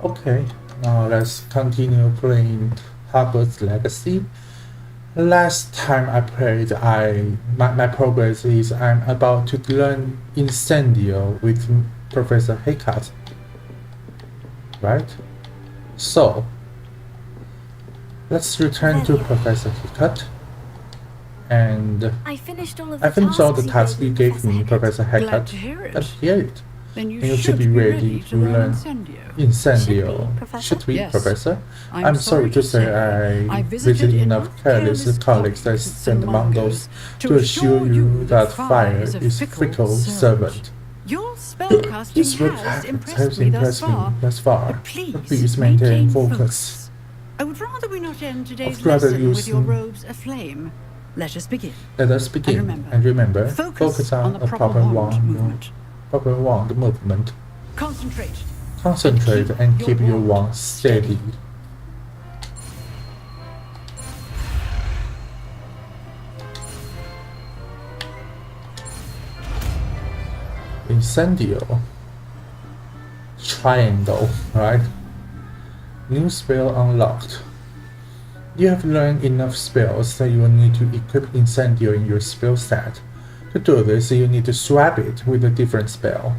Okay, now let's continue playing Hogwarts Legacy. Last time I played, my progress is I'm about to learn Incendio with Professor Hiccup, right? So, let's return to Professor Hiccup, and I finished all the tasks you gave me, Professor Hiccup. Glad to hear it. Glad to hear it. Then you should be ready to learn Incendio. Should we, Yes. Professor? I'm sorry to say I visited enough careless colleagues that spent Mongols to assure you that fire is fickle servant. Your spellcasting This work has impressed me me thus far, but please maintain focus. I would rather we not end today's rather lesson with your use- robes aflame. Let us begin. Let us begin, and remember, focus on the a proper wand movement. movement. Concentrate. Concentrate and keep your wand steady. Incendio. Triangle, right? New spell unlocked. You have learned enough spells that you will need to equip Incendio in your spell set. To do this, you need to swap it with a different spell.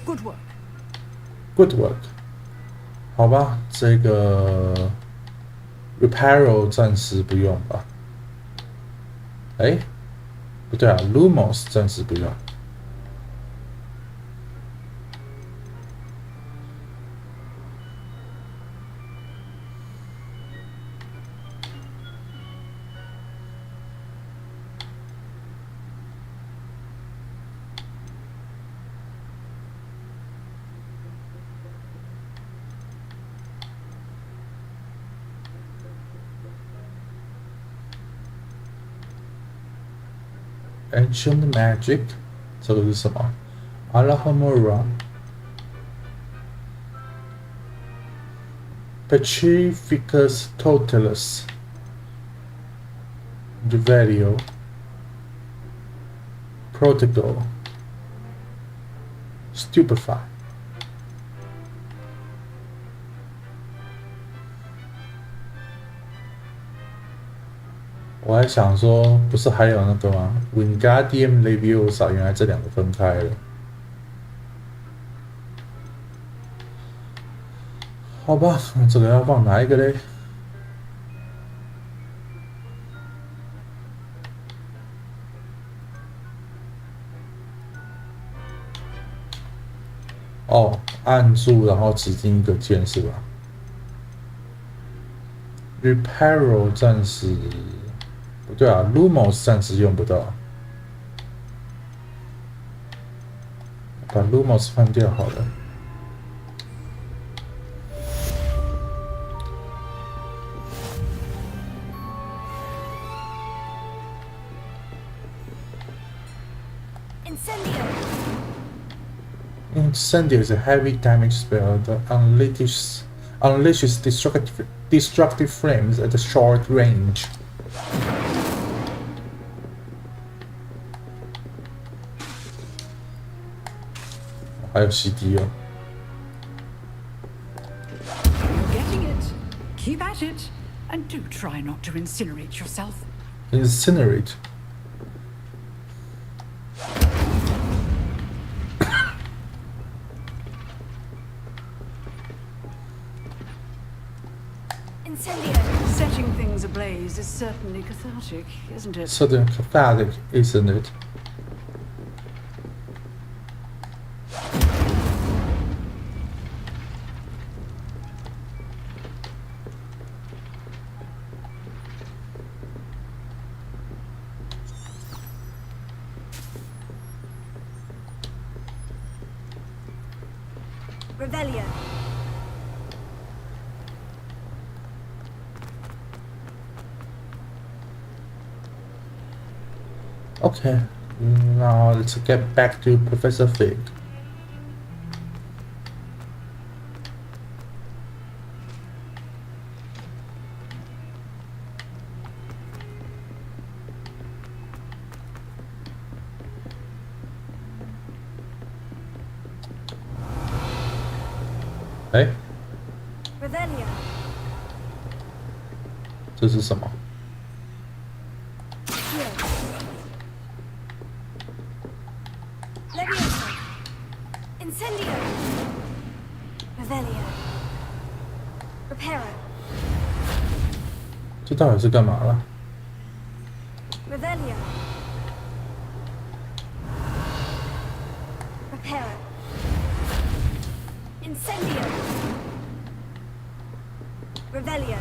Good work. Good work. 好吧，这个 Reparo 暂时不用吧。哎，不对啊 ，Lumos 暂时不用。Ancient Magic， 这个是什么 ？Alhamora Pacificus Totalus Revelio Protocol Stupefy。我还想说，不是还有那个吗 ？Wingardium Leviosa， 原来这两个分开了。好吧，那这个要放哪一个嘞？哦，按住然后指定一个键是吧 ？Reparo 暂时。不对啊 ，Lumos 暂时用不到，把 Lumos 换掉好了。Incendio is a heavy damage spell that unleashes destructive flames at a short range. 还有 CD 哦。You're getting it. Keep at it, and do try not to incinerate yourself. Incinerate. Setting things ablaze is certainly cathartic, isn't it? Certainly cathartic, isn't it? Revelio. Okay, now let's get back to Professor Fig. 哎， Revelio. 这是什么？ Here. Leviosa. Incendio. Revelio. Reparo. 这到底是干嘛了？ Revelio. Reparo. Incendio. Revelio.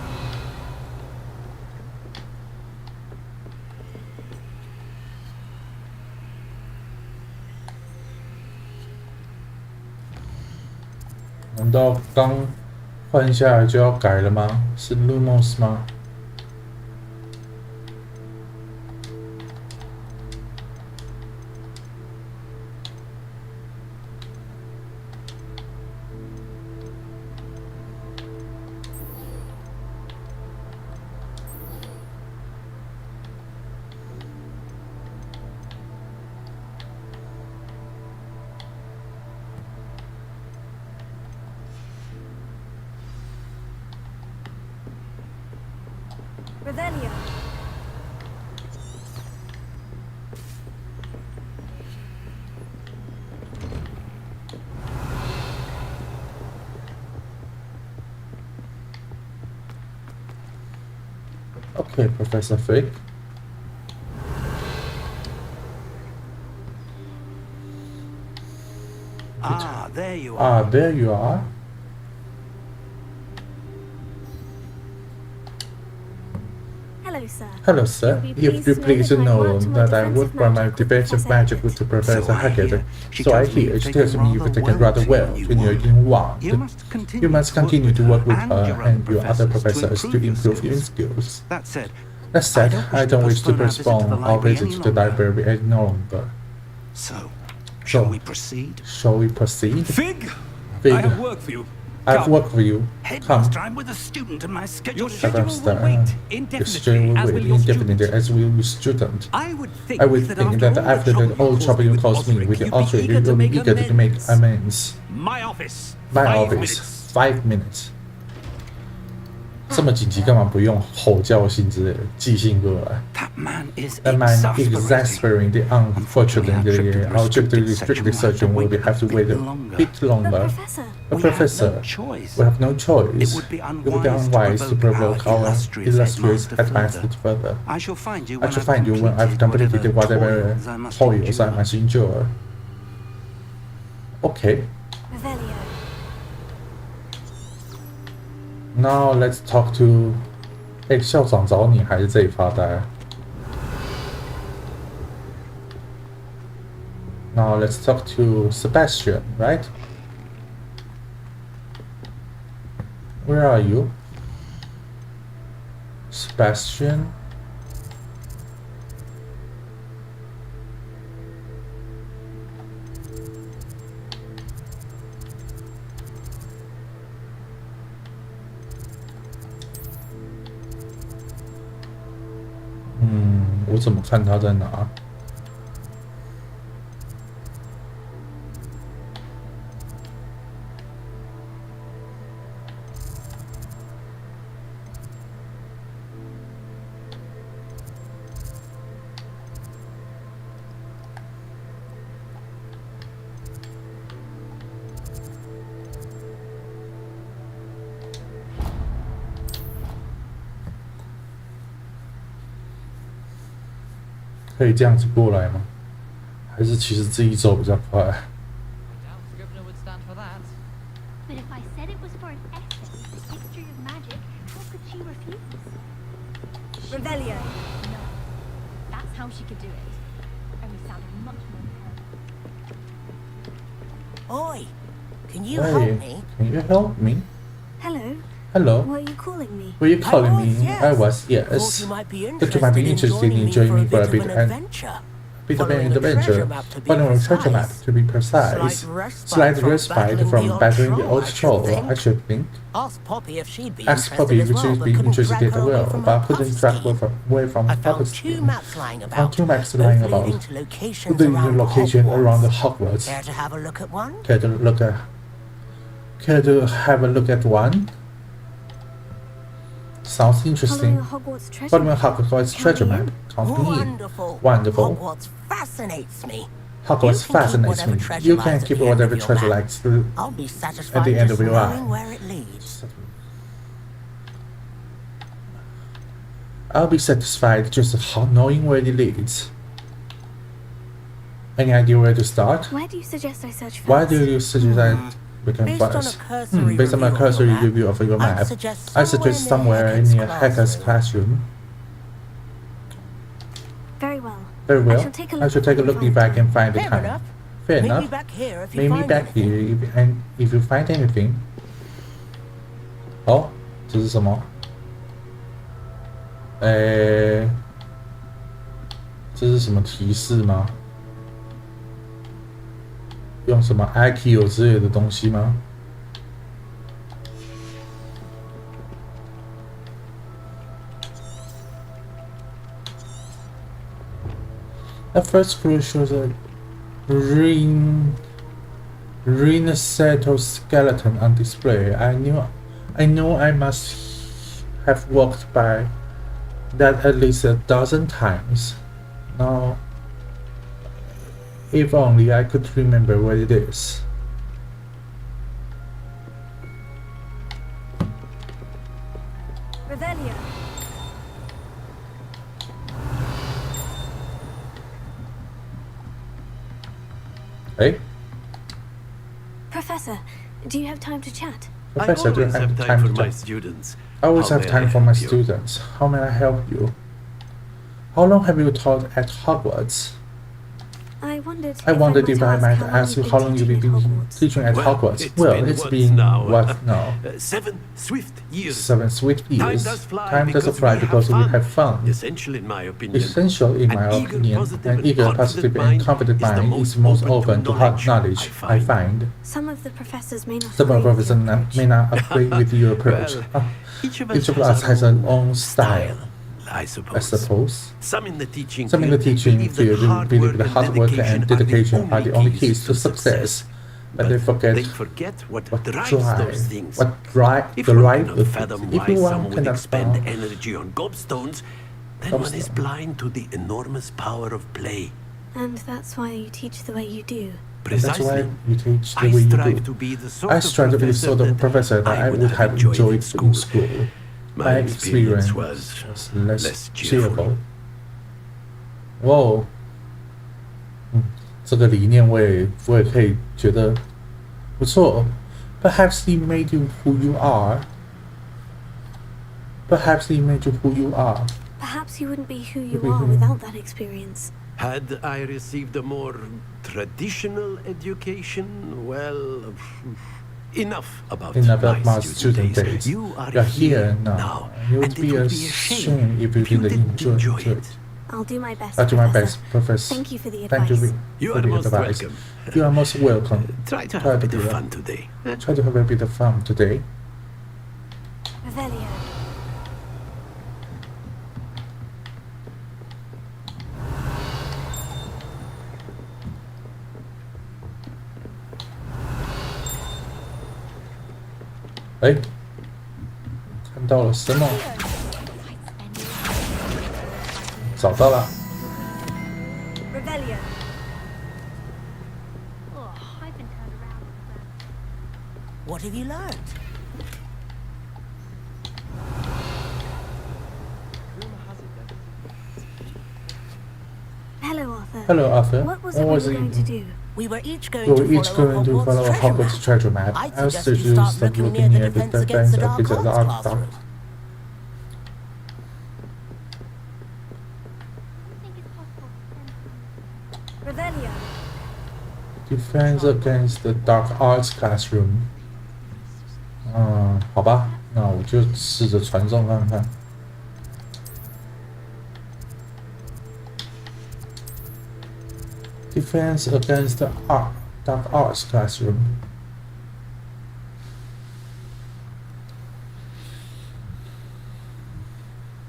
难道刚换下来就要改了吗？是 Lumos 吗？ Revelio. Okay, Professor Fig. Ah, there you are. Ah, there you are. Hello, sir. Hello, sir. If you please know that I work for my defensive magic with Professor Haggett, so I hear she tells me you've taken rather well to your young wand. You must continue to work with her and your other professors to improve your skills. That said, That said, I don't wish to postpone our visit to the library any longer. so, shall we proceed? Shall we proceed? Fig, Fig, I have work for you. I've Come. worked for you. Come. Headmaster, I'm with a student and my schedule Your is... schedule Headmaster, will wait your schedule indefinitely, will as will wait your indefinitely student. as will your student. I would think that after the old trouble you caused me with the altar, you will be eager to make amends. My office. My 5 office, minutes. 5 minutes. 这么紧急，干嘛不用吼叫信之类的寄信过来 That man is？That man exasperating. exasperating. Unfortunately, our trip to the district researcher will have to wait a bit But longer. Professor, But We have Professor, no choice. we have no choice. It would be unwise to provoke our illustrious headmaster further. I shall find you I when shall find you when I've completed whatever toils I must endure. Okay, Revelio. now let's talk to. 哎，校长找你还是这里发呆？Now let's talk to Sebastian, right? Where are you? Sebastian? Hmm, 我怎么看他在哪？可以这样子过来吗？还是其实自己走比较快？ I doubt Scrivener would stand for that. But if I said it was for an essay in the history of magic, how could she refuse? Revelio. No. That's how she could do it. Only sounded much more Oi, can you Hey, help me? can you help me? Hello. Hello, Why are you calling me? were you calling me? yes. I was, Thought yes. you might be Thought you might be interested in joining me for a bit of an and adventure. bit of an Following a treasure adventure, map to be following a treasure map precise. to be precise. Slight respite from battling the old troll, I should think. Ask Poppy if she'd be Asked interested Poppy as if well, she'd but be couldn't interested drag as her away well, from but her couldn't puff track scheme. away from I her found puppet 2 scheme. maps lying about. Found 2 maps lying both about. leading to locations The around location Hogwarts. around the Hogwarts. Care to have a look at one? Care to look at Care to have a look at one? Sounds interesting. Following a Hogwarts treasure Following map. Hogwarts treasure map. Can't be. Wonderful. Wonderful. Hogwarts fascinates me. Hogwarts You can keep fascinates whatever me. treasure You lies can at keep the end whatever of your treasure map. lies I'll be satisfied at the end just of your knowing line. where it leads. I'll be satisfied just knowing where it leads. Any idea where to start? Where do you suggest I search first? Why do you suggest we can Based on a first? cursory Based on my review of cursory your map, review of your I'd map, suggest I suggest somewhere near Hacker's classroom. Very well. Very well. I shall take a look if I can find the Fair time. enough. Fair Meet me enough. back here if you Meet me find back anything. here if you find anything. 哦，这是什么？这是什么提示吗？用什么 IQ 之类的东西吗？The first clue shows a rhinoceros skeleton on display. I know I must have walked by that at least a dozen times. Now, if only I could remember what it is. Revelio. Hey, Professor, do you have time to chat? Professor, do you have time for to my talk? students. I always How have may time I for my help you? students. How may I help you? How long have you taught at Hogwarts? I wondered If I might ask you how long you've been teaching at Hogwarts. Well, it's been what now? 7 swift years. 7 sweet years. Time does fly because we have fun. Essential in my opinion. Essential in my opinion, an eager, positive, and confident mind is most open to hard knowledge, I find. Some of the professors may not Some of agree with professors your approach. may not agree with your approach. Well, Each of us has our own style, I I suppose. suppose. Some in the teaching Some in the teaching field believe that hard work and dedication are the only keys to success, but they forget what what drives drive, those things. what drive If the one right cannot of fathom if why one someone would cannot expend fathom energy on gobstones, then one is Gobstone. blind to the enormous power of play. And that's why you teach the way you do. that's why Precisely. you teach the I way you strive do. to be the sort I of strive to be the sort of professor that I would have enjoyed in school. My experience was less cheerful. 哇哦，这个理念我也可以觉得不错。Perhaps he made you who you are. Perhaps he made you who you are. Perhaps you wouldn't be who you are without that experience. Had I received a more traditional education, well, enough about my student days. You are here now, You and would it be a would be a shame if you didn't enjoy it. I'll do my best. I'll do my Professor. best, Professor. Thank you for the Thank advice. You for are the most advice. welcome. You are most welcome. Try to have a bit of fun today. Try to have a bit of fun today. Revelio.哎，看到了什么？找到了。 Revelio. Oh, I've been turned around. What have you learned? Hello, Arthur. Hello, Arthur. What was it we were going to do? We were each going We to were each follow going to follow a Hogwarts treasure map. I suggest you start looking near the defense against the dark I think it's possible to send Revelio. Defense against the dark arts classroom. 好吧，那我就试着传送看看。Defense against the dark arts classroom.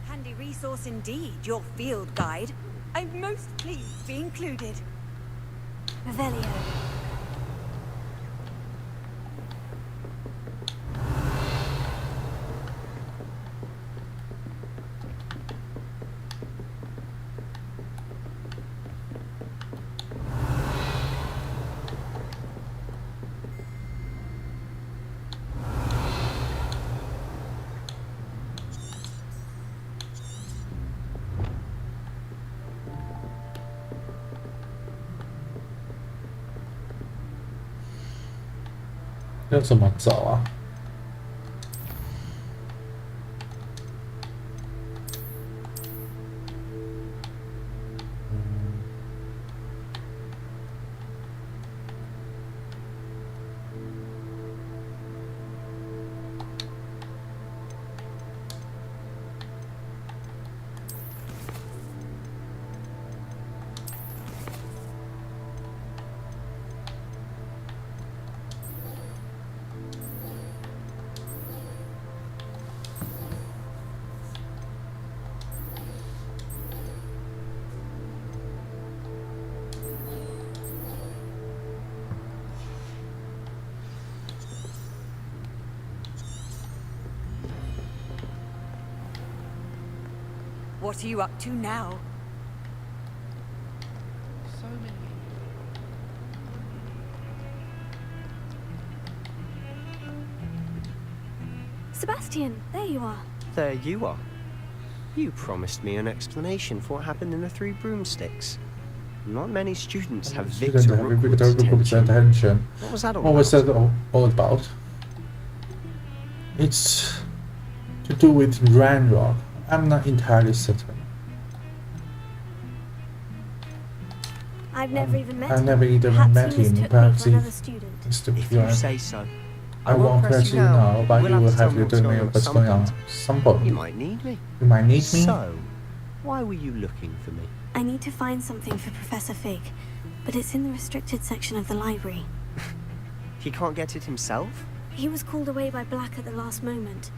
Handy resource indeed, your field guide. I'm most pleased to be included. Revelio. 要怎么找啊？What are you up to now? So many. Sebastian, there you are. There you are. You promised me an explanation for what happened in the Three Broomsticks. Not many students have Victor Rookwood's attention. What was that all What was about? that all about? It's to do with Ranrock. I'm not entirely certain. I've never even met I've him. never even Perhaps met he him. mistook me Perhaps for he another student. mistook If you. you say so. I won't press you now, but We'll you will have have to to tell tell me me what's what's going on. at Some point. You might need me. You might need me. So, why were you looking for me? I need to find something for Professor Fig, but it's in the restricted section of the library. He can't get it himself? He was called away by Black at the last moment.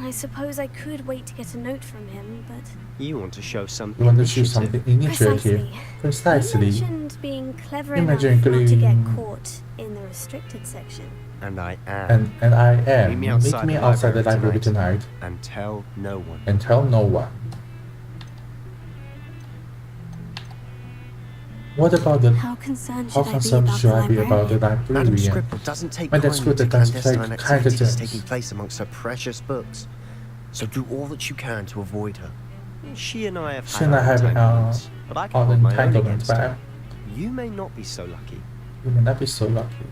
I suppose I could wait to get a note from him, but... You want to show some You want to choose initiative. something initiative. You Precisely. mentioned being clever Imagine enough not to get getting- caught in the restricted section. And I am. And I am. Meet me outside the library tonight. And tell no one. And tell no one. What about the... How concerned How should concerned should I be about the Madam librarian? Scribble doesn't take Madam kindly Scribble to doesn't clandestine take kindly activities to- taking place amongst her precious books. So do all that you can to avoid her. She and I have She had and I our have entanglements, but I can our hold my own entanglements, against but her. You may not be so lucky. you may not be so lucky.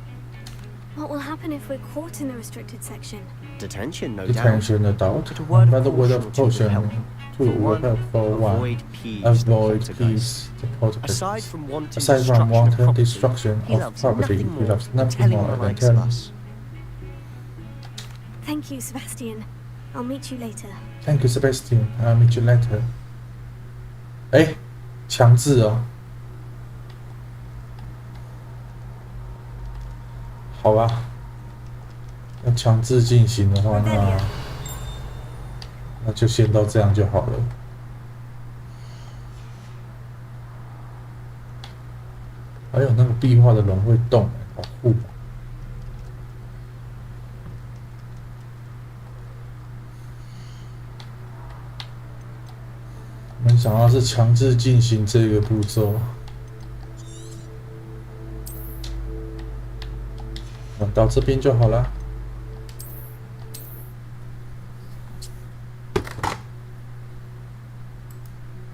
What will happen if we're caught in the restricted section? Detention, no Detention, no doubt. doubt. But a word of But the word of caution caution will help. to will help for one. Avoid peace, Avoid the peace, the poltergeist. Aside from wanton Aside from wanton destruction destruction of of property, he loves than nothing telling more the than likes of telling. us. Thank you, Sebastian. I'll meet you later. Thank you, Sebastian. I'll meet you later. 哎，强制哦。好吧，要强制进行的话，那就先到这样就好了。还有那个壁画的龙会动，好酷！没想到是强制进行这个步骤。到这边就好了。